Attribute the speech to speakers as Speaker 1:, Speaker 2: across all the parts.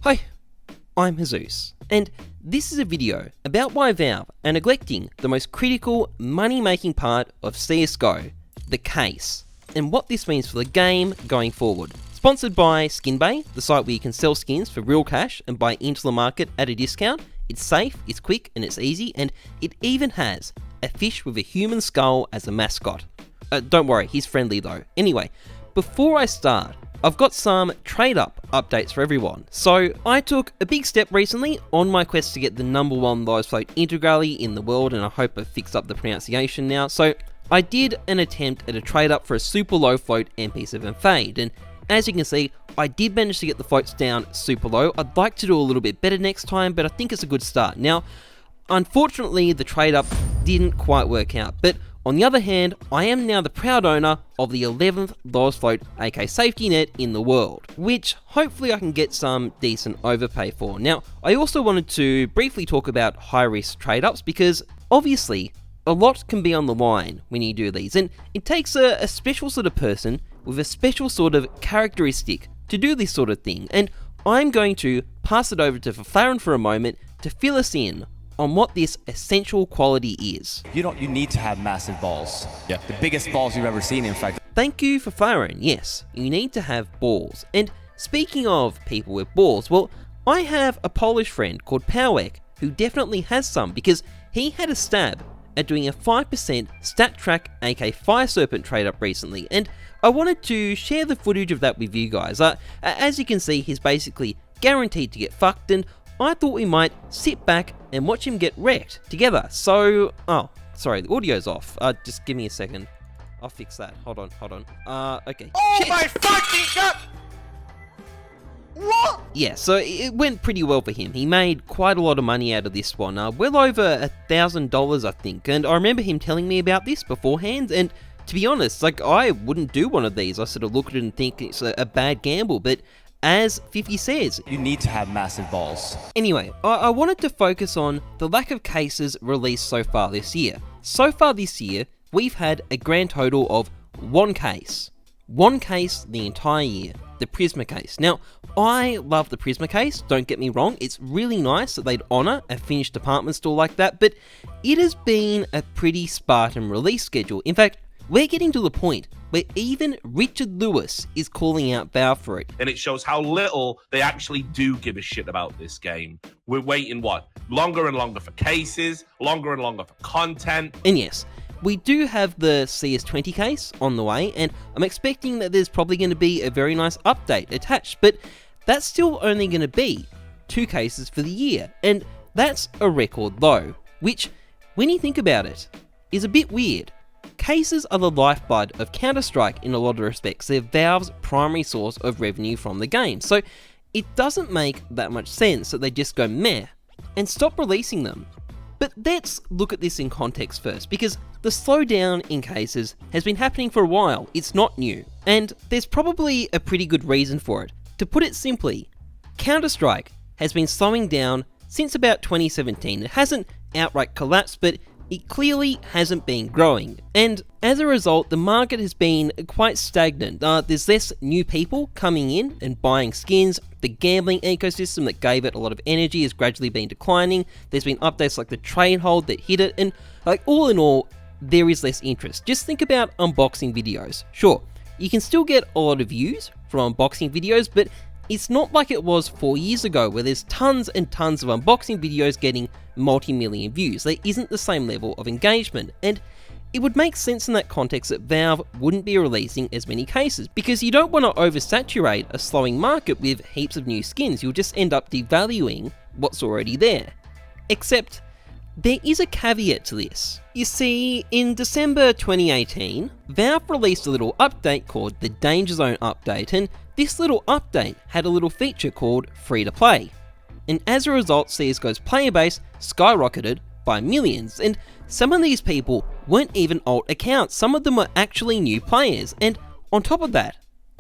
Speaker 1: Hi, I'm Heyzeus, and this is a video about why Valve are neglecting the most critical money-making part of CSGO, the case, and what this means for the game going forward. Sponsored by SkinBay, the site where you can sell skins for real cash and buy into the market at a discount. It's safe, it's quick, and it's easy, and it even has a fish with a human skull as a mascot. Don't worry, he's friendly though. Anyway, before I start, I've got some trade-up updates for everyone. So, I took a big step recently on my quest to get the #1 lowest float integrally in the world, and I hope I've fixed up the pronunciation now. So, I did an attempt at a trade-up for a super low float MP7 Fade, and as you can see, I did manage to get the floats down super low. I'd like to do a little bit better next time, but I think it's a good start. Now, unfortunately, the trade-up didn't quite work out, but on the other hand, I am now the proud owner of the 11th lowest float AK safety net in the world, which hopefully I can get some decent overpay for. Now, I also wanted to briefly talk about high-risk trade-ups because obviously a lot can be on the line when you do these, and it takes a special sort of person with a special sort of characteristic to do this sort of thing, and I'm going to pass it over to Flaren for a moment to fill us in on what this essential quality is.
Speaker 2: You need to have massive balls. Yeah. The biggest balls you've ever seen, in fact.
Speaker 1: Thank you for Flaren. Yes, you need to have balls. And speaking of people with balls, well, I have a Polish friend called Pawek who definitely has some because he had a stab at doing a 5% stat track AK Fire Serpent trade up recently, and I wanted to share the footage of that with you guys. As you can see, he's basically guaranteed to get fucked, and I thought we might sit back and watch him get wrecked together. So, oh, sorry, the audio's off. Just give me a second. I'll fix that. Hold on. Okay.
Speaker 3: Oh
Speaker 1: Shit.
Speaker 3: my fucking god! What?
Speaker 1: Yeah, so it went pretty well for him. He made quite a lot of money out of this one. Well over $1,000, I think. And I remember him telling me about this beforehand, and to be honest, like, I wouldn't do one of these. I sort of look at it and think it's a bad gamble, but as 50 says,
Speaker 2: you need to have massive balls.
Speaker 1: Anyway, I wanted to focus on the lack of cases released so far this year. So far this year, we've had a grand total of one case. One case the entire year, the Prisma case. Now, I love the Prisma case, don't get me wrong, it's really nice that they'd honour a finished department store like that, but it has been a pretty Spartan release schedule. In fact, we're getting to the point where even Richard Lewis is calling out Valve for it.
Speaker 3: And it shows how little they actually do give a shit about this game. We're waiting, what? Longer and longer for cases, longer and longer for content.
Speaker 1: And yes, we do have the CS20 case on the way, and I'm expecting that there's probably going to be a very nice update attached, but that's still only going to be 2 cases for the year, and that's a record low, which, when you think about it, is a bit weird. Cases are the lifeblood of Counter-Strike in a lot of respects. They're Valve's primary source of revenue from the game, so it doesn't make that much sense that they just go meh and stop releasing them. But let's look at this in context first, because the slowdown in cases has been happening for a while. It's not new, and there's probably a pretty good reason for it. To put it simply, Counter-Strike has been slowing down since about 2017. It hasn't outright collapsed, but it clearly hasn't been growing, and as a result, the market has been quite stagnant. There's less new people coming in and buying skins. The gambling ecosystem that gave it a lot of energy has gradually been declining. There's been updates like the trade hold that hit it, and like all in all, there is less interest. Just think about unboxing videos. Sure, you can still get a lot of views from unboxing videos, but it's not like it was 4 years ago where there's tons and tons of unboxing videos getting multi-million views. There isn't the same level of engagement, and it would make sense in that context that Valve wouldn't be releasing as many cases, because you don't want to oversaturate a slowing market with heaps of new skins. You'll just end up devaluing what's already there. Except, there is a caveat to this. You see, in December 2018, Valve released a little update called the Danger Zone update, and this little update had a little feature called Free to Play. And as a result, CSGO's player base skyrocketed by millions, and some of these people weren't even alt accounts, some of them were actually new players. And on top of that,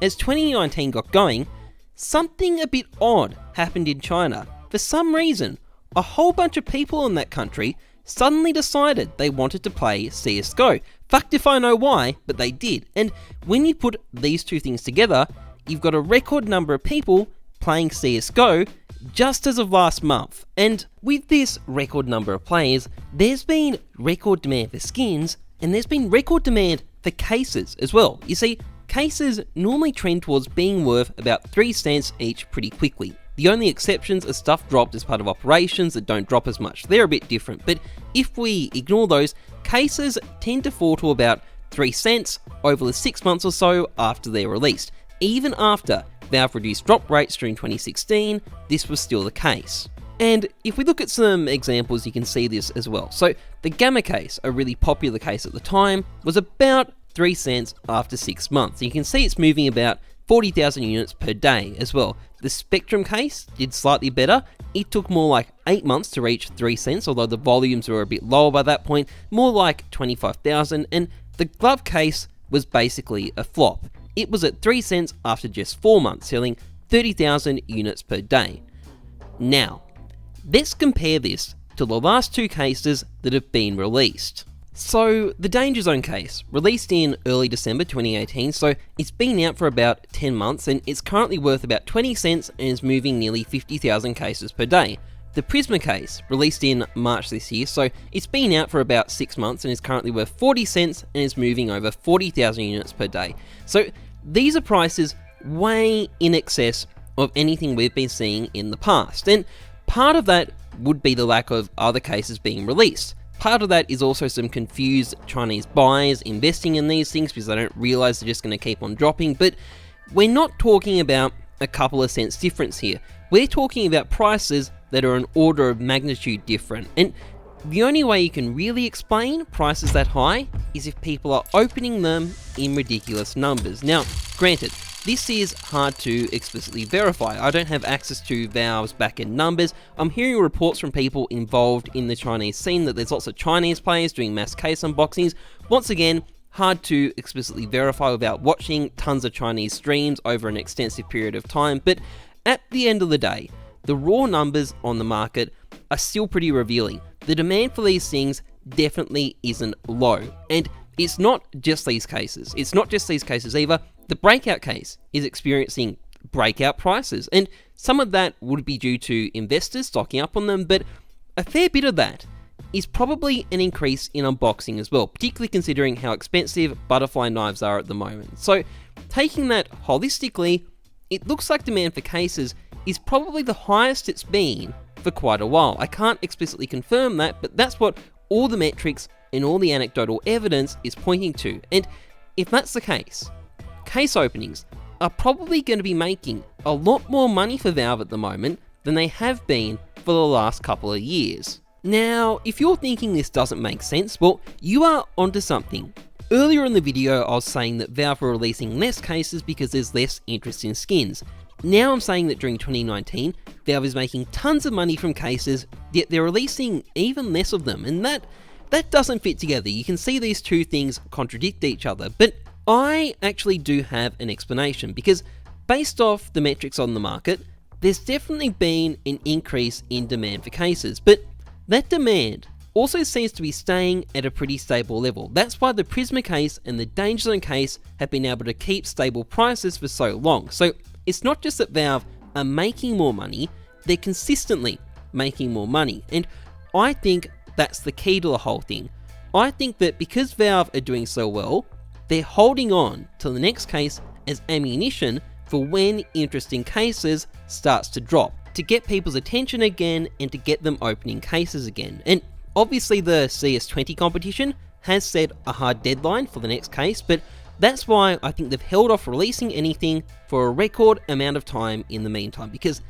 Speaker 1: as 2019 got going, something a bit odd happened in China. For some reason, a whole bunch of people in that country suddenly decided they wanted to play CSGO. Fucked if I know why, but they did. And when you put these two things together, you've got a record number of people playing CSGO just as of last month, and with this record number of players, there's been record demand for skins, and there's been record demand for cases as well. You see, cases normally trend towards being worth about 3 cents each pretty quickly. The only exceptions are stuff dropped as part of operations that don't drop as much. They're a bit different, but if we ignore those, cases tend to fall to about 3 cents over the 6 months or so after they're released. Even after Valve reduced drop rates during 2016, this was still the case. And if we look at some examples, you can see this as well. So the Gamma case, a really popular case at the time, was about 3 cents after 6 months. You can see it's moving about 40,000 units per day as well. The Spectrum case did slightly better. It took more like 8 months to reach 3 cents, although the volumes were a bit lower by that point, more like 25,000, and the Glove case was basically a flop. It was at 3 cents after just 4 months, selling 30,000 units per day. Now, let's compare this to the last 2 cases that have been released. So, the Danger Zone case, released in early December 2018, so it's been out for about 10 months and it's currently worth about 20 cents and is moving nearly 50,000 cases per day. The Prisma case, released in March this year, so it's been out for about 6 months and is currently worth 40 cents and is moving over 40,000 units per day. So, these are prices way in excess of anything we've been seeing in the past, and part of that would be the lack of other cases being released. Part of that is also some confused Chinese buyers investing in these things because they don't realize they're just going to keep on dropping, but we're not talking about a couple of cents difference here. We're talking about prices that are an order of magnitude different, and the only way you can really explain prices that high is if people are opening them in ridiculous numbers. Now, granted, this is hard to explicitly verify. I don't have access to Valve's backend numbers. I'm hearing reports from people involved in the Chinese scene that there's lots of Chinese players doing mass case unboxings. Once again, hard to explicitly verify without watching tons of Chinese streams over an extensive period of time, but at the end of the day, the raw numbers on the market are still pretty revealing. The demand for these things definitely isn't low, and it's not just these cases. It's not just these cases either. The Breakout case is experiencing breakout prices, and some of that would be due to investors stocking up on them, but a fair bit of that is probably an increase in unboxing as well, particularly considering how expensive butterfly knives are at the moment. So, taking that holistically, it looks like demand for cases is probably the highest it's been for quite a while. I can't explicitly confirm that, but that's what all the metrics and all the anecdotal evidence is pointing to. And if that's the case openings are probably going to be making a lot more money for Valve at the moment than they have been for the last couple of years. Now, if you're thinking this doesn't make sense, well, you are onto something. Earlier in the video, I was saying that Valve were releasing less cases because there's less interest in skins. Now I'm saying that during 2019, Valve is making tons of money from cases, yet they're releasing even less of them, and that doesn't fit together. You can see these two things contradict each other, but I actually do have an explanation, because based off the metrics on the market, there's definitely been an increase in demand for cases, but that demand also seems to be staying at a pretty stable level. That's why the Prisma case and the Danger Zone case have been able to keep stable prices for so long. So it's not just that Valve are making more money, they're consistently making more money, and I think that's the key to the whole thing. I think that because Valve are doing so well, they're holding on to the next case as ammunition for when interest in cases starts to drop, to get people's attention again and to get them opening cases again. And obviously the CS20 competition has set a hard deadline for the next case, but that's why I think they've held off releasing anything for a record amount of time in the meantime, because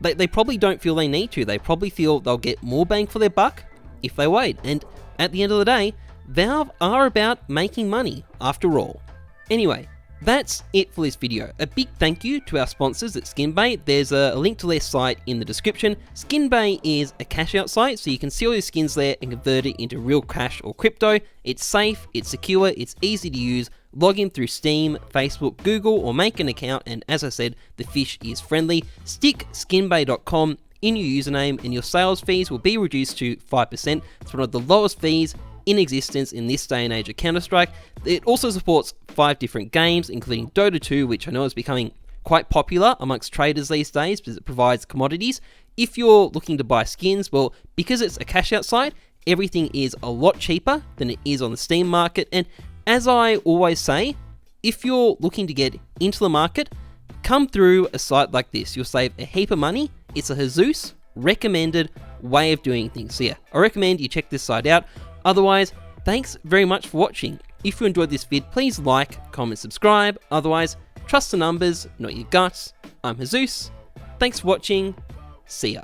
Speaker 1: they probably don't feel they need to. They probably feel they'll get more bang for their buck if they wait. And at the end of the day, Valve are about making money after all. Anyway, that's it for this video. A big thank you to our sponsors at SkinBay. There's a link to their site in the description. SkinBay is a cash out site, so you can see all your skins there and convert it into real cash or crypto. It's safe, it's secure, it's easy to use. Log in through Steam, Facebook, Google, or make an account, and as I said, the fish is friendly. Stick skinbay.com in your username and your sales fees will be reduced to 5%. It's one of the lowest fees in existence in this day and age of Counter-Strike. It also supports 5 different games, including Dota 2, which I know is becoming quite popular amongst traders these days because it provides commodities. if you're looking to buy skins, well, because it's a cash out site, everything is a lot cheaper than it is on the Steam market. And as I always say, if you're looking to get into the market, come through a site like this. You'll save a heap of money. It's a Heyzeus recommended way of doing things. So yeah, I recommend you check this site out. Otherwise, thanks very much for watching. If you enjoyed this vid, please like, comment, subscribe. Otherwise, trust the numbers, not your guts. I'm Heyzeus. Thanks for watching. See ya.